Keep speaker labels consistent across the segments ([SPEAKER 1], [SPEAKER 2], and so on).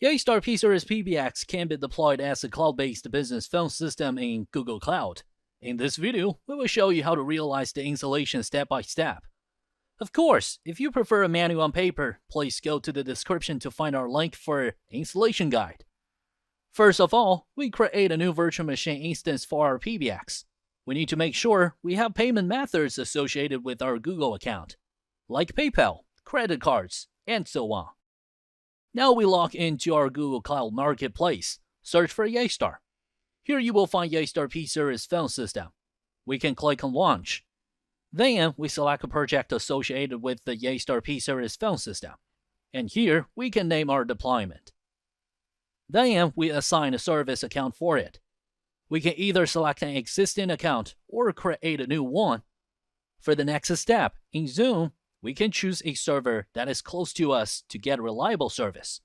[SPEAKER 1] Yeastar P-Series PBX can be deployed as a cloud-based business phone system in Google Cloud. In this video, we will show you how to realize the installation step by step. Of course, if you prefer a manual on paper, please go to the description to find our link for installation guide. First of all, we create a new virtual machine instance for our PBX. We need to make sure we have payment methods associated with our Google account, like PayPal, credit cards, and so on. Now we log into our Google Cloud Marketplace. Search for Yeastar. Here you will find Yeastar P-Series phone system. We can click on Launch. Then we select a project associated with the Yeastar P-Series phone system. And here we can name our deployment. Then we assign a service account for it. We can either select an existing account or create a new one. For the next step, in Zoom, we can choose a server that is close to us to get reliable service.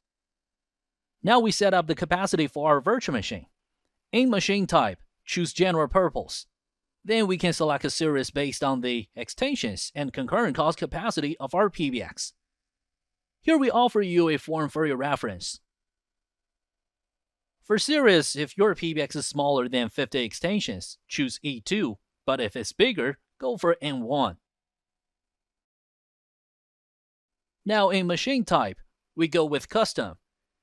[SPEAKER 1] Now we set up the capacity for our virtual machine. In machine type, choose general purpose. Then we can select a series based on the extensions and concurrent cost capacity of our PBX. Here we offer you a form for your reference. For series, if your PBX is smaller than 50 extensions, choose E2, but if it's bigger, go for N1. Now in machine type, we go with custom.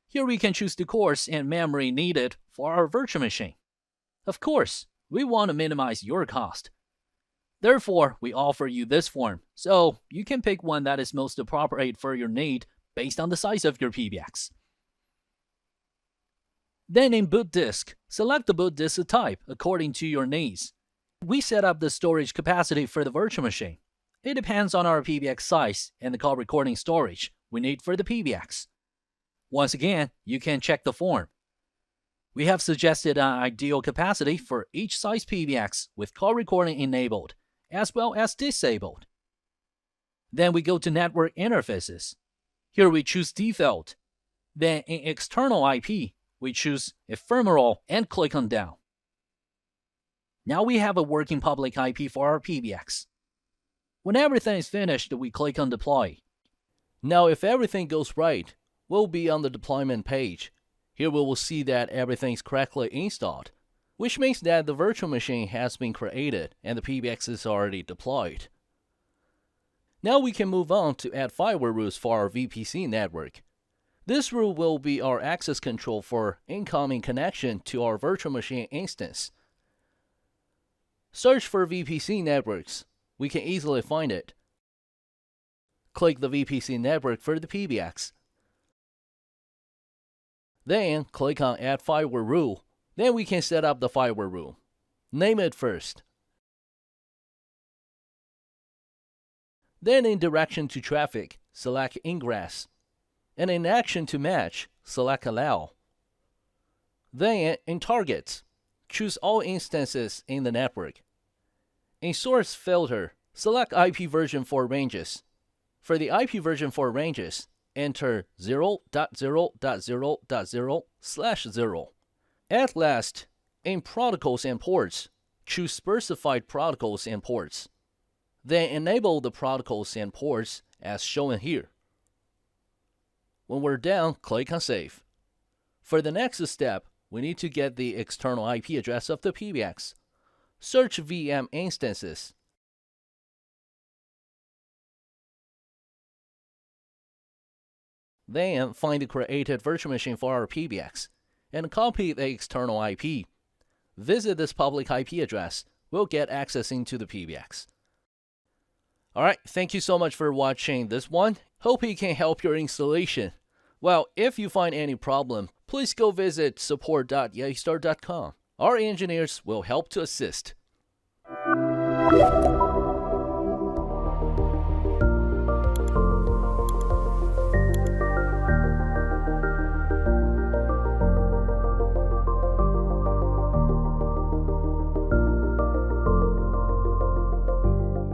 [SPEAKER 1] Here we can choose the cores and memory needed for our virtual machine. Of course, we want to minimize your cost. Therefore, we offer you this form, so you can pick one that is most appropriate for your need based on the size of your PBX. Then in boot disk, select the boot disk type according to your needs. We set up the storage capacity for the virtual machine. It depends on our PBX size and the call recording storage we need for the PBX. Once again, you can check the form. We have suggested an ideal capacity for each size PBX with call recording enabled, as well as disabled. Then we go to Network Interfaces. Here we choose Default. Then in External IP, we choose Ephemeral and click on Down. Now we have a working public IP for our PBX. When everything is finished, we click on Deploy.
[SPEAKER 2] Now if everything goes right, we'll be on the deployment page. Here we will see that everything's correctly installed, which means that the virtual machine has been created and the PBX is already deployed. Now we can move on to add firewall rules for our VPC network. This rule will be our access control for incoming connection to our virtual machine instance. Search for VPC networks. We can easily find it. Click the VPC network for the PBX. Then click on Add Firewall Rule. Then we can set up the firewall rule. Name it first. Then in Direction to Traffic, select Ingress. And in Action to Match, select Allow. Then in Targets, choose all instances in the network. In Source Filter, select IP version for ranges. For the IP version for ranges, enter 0.0.0.0/0. At last, in Protocols and Ports, choose Specified Protocols and Ports. Then enable the protocols and ports as shown here. When we're done, click on Save. For the next step, we need to get the external IP address of the PBX. Search VM instances. Then find the created virtual machine for our PBX and copy the external IP. Visit this public IP address. We'll get access into the PBX. Alright, thank you so much for watching this one. Hope it can help your installation. Well, if you find any problem, please go visit support.yeastar.com. Our engineers will help to assist.